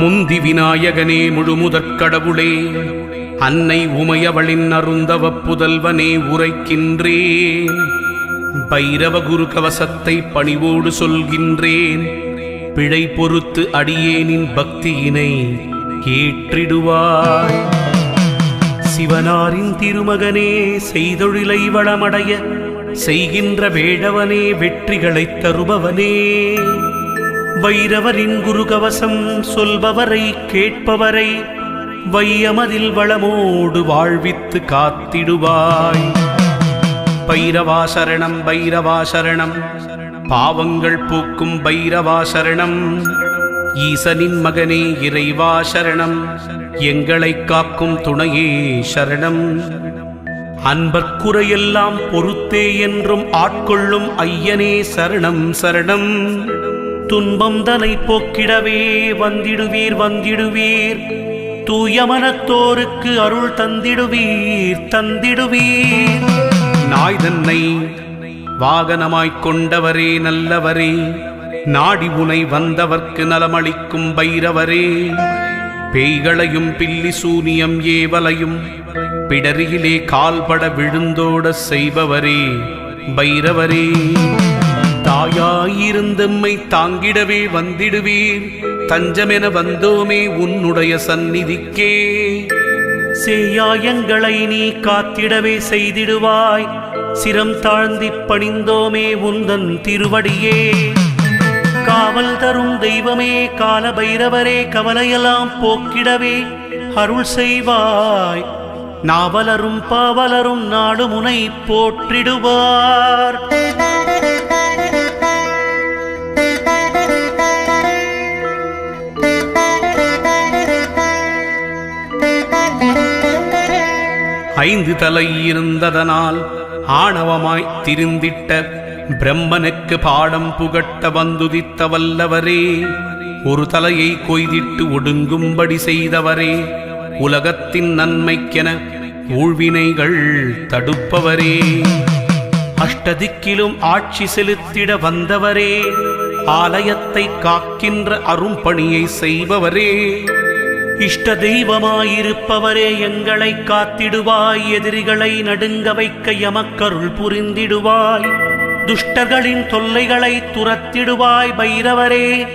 முந்தி விநாயகனே முழுமுதற் கடவுளே, அன்னை உமையவளின் அருந்தவ புதல்வனே உரைக்கின்றேன். பைரவ குரு கவசத்தை பணிவோடு சொல்கின்றேன். பிழை பொறுத்து அடியேனின் பக்தியினை ஏற்றிடுவாய். சிவனாரின் திருமகனே, செய்தொழிலை வளமடைய செய்கின்ற வேடவனே, வெற்றிகளைத் தருபவனே, வைரவரின் குருகவசம் சொல்பவரை கேட்பவரை வையமதில் வளமோடு வாழ்வித்து காத்திடுவாய். பைரவாசரணம் பைரவாசரணம், பாவங்கள் போக்கும் பைரவாசரணம். ஈசனின் மகனே இறைவாசரணம், எங்களை காக்கும் துணையே சரணம். அன்பர்க்குறையெல்லாம் பொறுத்தே என்றும் ஆட்கொள்ளும் ஐயனே சரணம் சரணம். துன்பம் தனை போக்கிடவே வந்திடுவீர் வந்திடுவீர், தூயமனத்தோருக்கு அருள் தந்திடுவீர் தந்திடுவீர். நாய் தன்னை வாகனமாய்க் கொண்டவரே நல்லவரே, நாடி உனை வந்தவர்க்கு நலமளிக்கும் பைரவரே, பேய்களையும் பில்லி சூனியம் ஏவலையும் பிடரியிலே கால்பட விழுந்தோட செய்பவரே பைரவரே, தாயாயிருந்தம்மை தாங்கிடவே வந்திடுவீர். தஞ்சமென வந்தோமே உன்னுடைய சந்நிதிக்கே, சேயாயங்களை நீ காத்திடவே செய்திடுவாய். சிரம் தாழ்ந்தி பணிந்தோமே உந்தன் திருவடியே. காவல் தரும் தெய்வமே கால பைரவரே, கவலையெல்லாம் போக்கிடவே அருள் செய்வாய். நாவலரும் பாவலரும் நாடு முனை போற்றிடுவார். ஐந்து தலை இருந்ததனால் ஆணவமாய் திரிந்திட்ட பிரம்மனுக்கு பாடம் புகட்ட வந்துதித்த வல்லவரே, ஒரு தலையை கொய்திட்டு ஒடுங்கும்படி செய்தவரே, உலகத்தின் நன்மைக்கென ஊழ்வினைகள் தடுப்பவரே, அஷ்டதிக்கிலும் ஆட்சி செலுத்திட வந்தவரே, ஆலயத்தை காக்கின்ற அரும்பணியை செய்பவரே, இஷ்ட தெய்வமாயிருப்பவரே, எங்களை காத்திடுவாய். எதிரிகளை நடுங்க வைக்க எமக்கருள் புரிந்திடுவாய். துஷ்டர்களின் தொல்லைகளை துரத்திடுவாய் பைரவரே.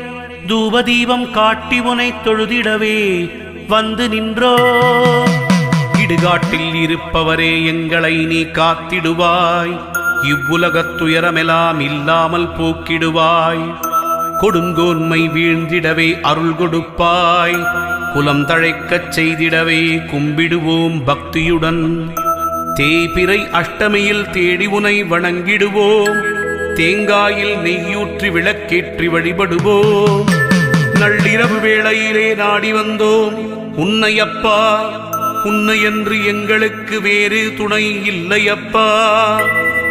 தூபதீபம் காட்டி உனை தொழுதிடவே வந்து நின்றோ. இடுகாட்டில் இருப்பவரே, எங்களை நீ காத்திடுவாய். இவ்வுலகத் துயரமெல்லாம் இல்லாமல் போக்கிடுவாய். கொடுங்கோன்மை வீழ்ந்திடவே அருள் கொடுப்பாய். குலம் தழைக்கச் செய்திடவே கும்பிடுவோம் பக்தியுடன். தேய்பிறை அஷ்டமியில் தேடி உனை வணங்கிடுவோம். தேங்காயில் நெய்யூற்றி விளக்கேற்றி வழிபடுவோம். நள்ளிரவு வேளையிலே நாடி வந்தோம் உன்னையப்பா. உன்னையன்று எங்களுக்கு வேறு துணை இல்லையப்பா.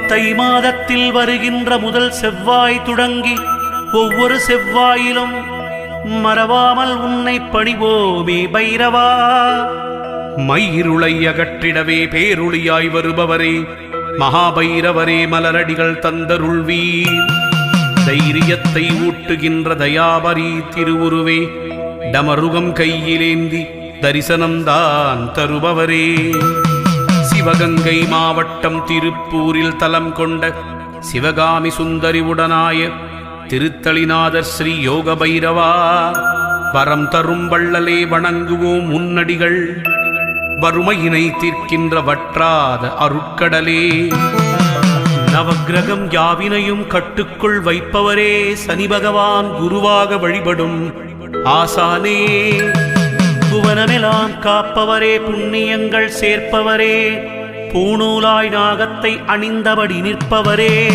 தை மாதத்தில் வருகின்ற முதல் செவ்வாய் தொடங்கி ஒவ்வொரு செவ்வாயிலும் மறவாமல் உன்னை பணிவோமே பைரவா. மயிருளை அகற்றிடவே பேருளியாய் வருபவரே, மகாபைரவரே, மலரடிகள் தந்தருள்வீர். தைரியத்தை ஊட்டுகின்ற தயாபரி திருவுருவே, டமருகம் கையிலேந்தி தரிசனம்தான் தருபவரே. சிவகங்கை மாவட்டம் திருப்பூரில் தலம் கொண்ட சிவகாமி சுந்தரி உடனாய திருத்தளிநாதர் ஸ்ரீ யோக பைரவா, வரம் தரும் வள்ளலே வணங்குவோம் உன்னடிகள். வறுமையினை தீர்க்கின்ற வற்றாத அருட்கடலே, நவக்கிரகம் யாவினையும் கட்டுக்குள் வைப்பவரே, சனி பகவான் குருவாக வழிபடும் ஆசானே, புவனமெல்லாம் காப்பவரே, புண்ணியங்கள் சேர்ப்பவரே, பூணூலாய் நாகத்தை அணிந்தபடி நிற்பவரே,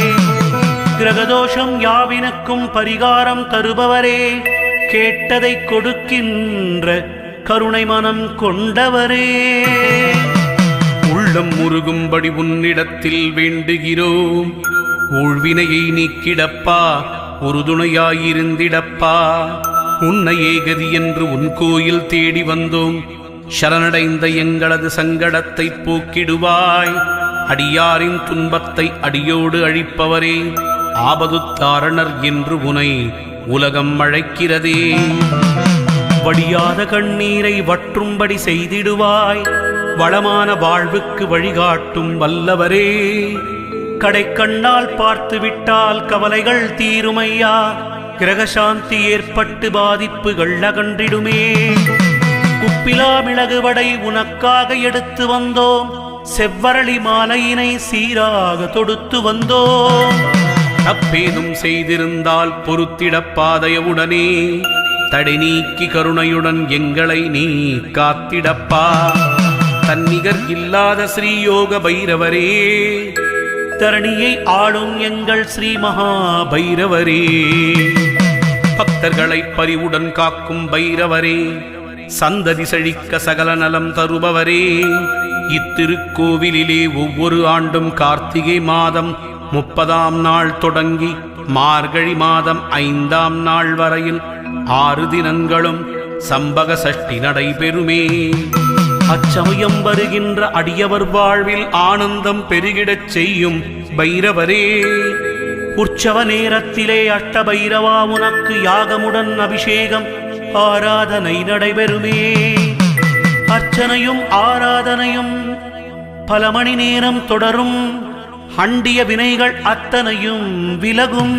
கிரகதோஷம் யாவினுக்கும் பரிகாரம் தருபவரே, கேட்டதை கொடுக்கின்ற கருணை மனம் கொண்டவரே. உள்ளம் முருகும்படி உன்னிடத்தில் வேண்டுகிறோம். ஊழ்வினையை நீக்கிடப்பா, உறுதுணையாயிருந்திடப்பா. உன்னையே கதி என்று உன் கோயில் தேடி வந்தோம். சரணடைந்த எங்களது சங்கடத்தை போக்கிடுவாய். அடியாரின் துன்பத்தை அடியோடு அழிப்பவரே, ஆபதுத்தாரணர் என்று உனை உலகம் அழைக்கிறதே. வடியாத கண்ணீரை வற்றும்படி செய்திடுவாய். வளமான வாழ்வுக்கு வழிகாட்டும் வல்லவரே, கடைக்கண்ணால் பார்த்து விட்டால் கவலைகள் தீருமையா. கிரகசாந்தி ஏற்பட்டு பாதிப்புகள் அகன்றிடுமே. உப்பிலா மிளகு வடை உனக்காக எடுத்து வந்தோம். செவ்வரளி மாலையினை சீராக தொடுத்து வந்தோம். தப்பேதும் செய்திருந்தால் பொறுத்திடப்பாதையவுடனே தடை நீக்கி கருணையுடன் எங்களை நீ காத்திடப்பா. தன்னிகர் இல்லாத ஸ்ரீயோக பைரவரே, தரணியை ஆளும் எங்கள் ஸ்ரீ மகா பைரவரே, பக்தர்களை பரிவுடன் காக்கும் பைரவரே, சந்ததி செழிக்க சகல நலம் தருபவரே, இத்திருக்கோவிலிலே ஒவ்வொரு ஆண்டும் கார்த்திகை மாதம் 30ஆம் நாள் தொடங்கி மார்கழி மாதம் 5ஆம் நாள் வரையில் 6 தினங்களும் சம்பக சஷ்டி நடைபெறுமே. அச்சமயம் வருகின்ற அடியவர் வாழ்வில் ஆனந்தம் பெருகிடச் செய்யும் பைரவரே, உற்சவ நேரத்திலே அஷ்ட பைரவா உனக்கு யாகமுடன் அபிஷேகம் ஆராதனை நடைபெறுமே. அர்ச்சனையும் ஆராதனையும் பல மணி நேரம் தொடரும். அண்டிய வினைகள் அத்தனையும் விலகும்.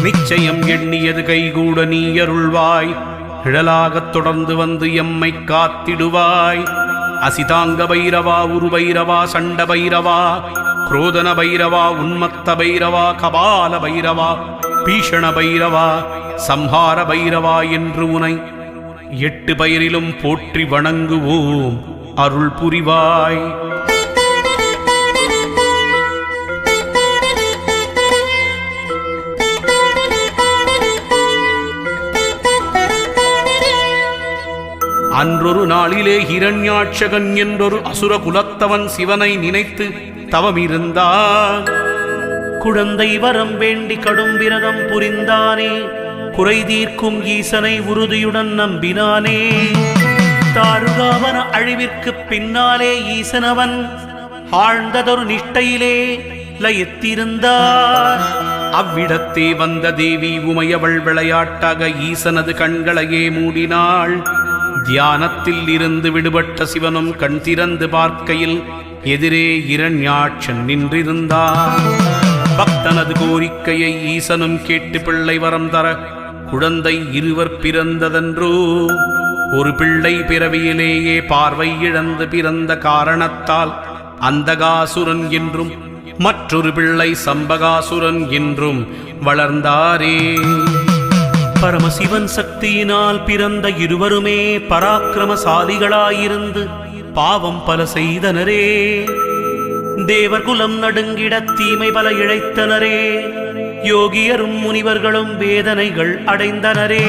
நிச்சயம் எண்ணியது கைகூட நீ அருள்வாய். நிழலாகத் தொடர்ந்து வந்து எம்மை காத்திடுவாய். அசிதாங்க பைரவா, உரு பைரவா, சண்ட பைரவா, குரோதன பைரவா, உன்மத்த பைரவா, கபால பைரவா, பீஷண பைரவா, சம்ஹார பைரவா என்று உனை 8 பெயரிலும் போற்றி வணங்குவோம். அருள் புரிவாய். அன்றொரு நாளிலே ஹிரண்யாட்சகன் என்றொரு அசுர குலத்தவன் சிவனை நினைத்து தவமிருந்தான். குழந்தை வரம் வேண்டி கடும் விரதம் புரிந்தானே. குறை தீர்க்கும் ஈசனை உறுதியுடன் நம்பினானே. தாருகாவன அழிவிற்கு பின்னாலே ஈசனவன் ஆழ்ந்ததொரு நிஷ்டையிலே லயித்திருந்தார். அவ்விடத்தே வந்த தேவி உமையவள் விளையாட்டாக ஈசனது கண்களையே மூடினாள். தியானத்தில் இருந்து விடுபட்ட சிவனும் கண் திறந்து பார்க்கையில் எதிரே இரண்யாட்சன் நின்றிருந்தார். பக்தனது கோரிக்கையை ஈசனும் கேட்டு பிள்ளை வரம் தர குழந்தை இருவர் பிறந்ததென்றோ. ஒரு பிள்ளை பிறவியிலேயே பார்வை இழந்து பிறந்த காரணத்தால் அந்தகாசுரன் என்றும் மற்றொரு பிள்ளை சம்பகாசுரன் என்றும் வளர்ந்தாரே. பரமசிவன் சக்தியினால் பிறந்த இருவருமே பராக்கிரமசாலிகளாயிருந்து பாவம் பல செய்தனரே. தேவர்குலம் நடுங்கிட தீமை பல இழைத்தனரே. யோகியரும் முனிவர்களும் வேதனைகள் அடைந்தனரே.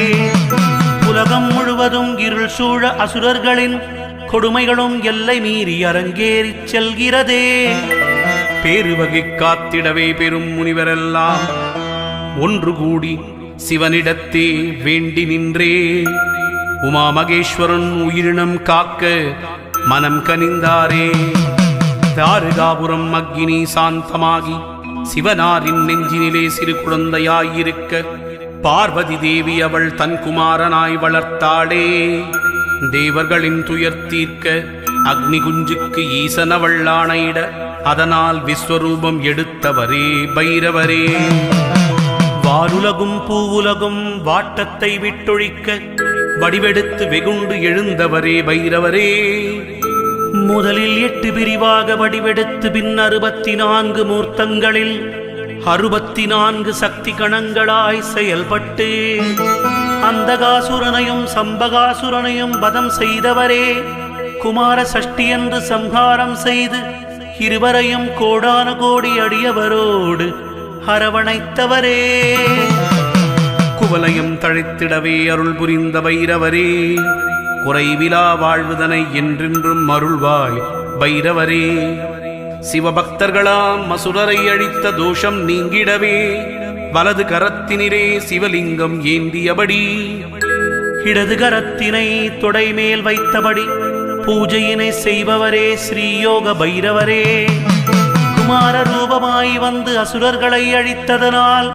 உலகம் முழுவதும் இருள் சூழ அசுரர்களின் கொடுமைகளும் எல்லை மீறி அரங்கேறிச் செல்கிறதே. பேருவகை காத்திடவே பெரும் முனிவரெல்லாம் ஒன்று கூடி சிவனிடத்தே வேண்டி நின்றே. உமா மகேஸ்வரன் உயிரினம் காக்க மனம் கனிந்தாரே. தாருகாபுரம் அக்கினி சாந்தமாகி சிவனாரின் நெஞ்சினிலே சிறு குழந்தையாயிருக்க பார்வதி தேவி அவள் தன் குமாரனாய் வளர்த்தாளே. தேவர்களின் துயர் தீர்க்க அக்னி குஞ்சுக்கு ஈசனவள் ஆணையிட அதனால் விஸ்வரூபம் எடுத்தவரே பைரவரே. வாருலகும் பூவுலகும் வாட்டத்தை விட்டொழிக்க வடிவெடுத்து வெகுண்டு எழுந்தவரே பைரவரே. முதலில் 8 பிரிவாக வடிவெடுத்து பின் 64 மூர்த்தங்களில் 64 சக்தி கணங்களாய் செயல்பட்டு அந்தகாசுரனையும் சம்பகாசுரனையும் வதம் செய்தவரே. குமார சஷ்டி என்று சம்ஹாரம் செய்து இருவரையும் கோடான கோடி அடியவரோடு அரவணைத்தவரே. குவலயம் தழைத்திடவே அருள் புரிந்த பைரவரே. குறைவிலா வாழ்வுதனை என்றென்றும் அருள்வாய் பைரவரே. சிவபக்தர்களாம் அசுரரை அழித்த தோஷம் நீங்கிடவே வலது கரத்தினிலே சிவலிங்கம் ஏந்தியபடி இடது கரத்தினை தொடை மேல் வைத்தபடி பூஜையினை செய்பவரே ஸ்ரீயோக பைரவரே. குமார ரூபமாய் வந்து அசுரர்களை அழித்ததனால்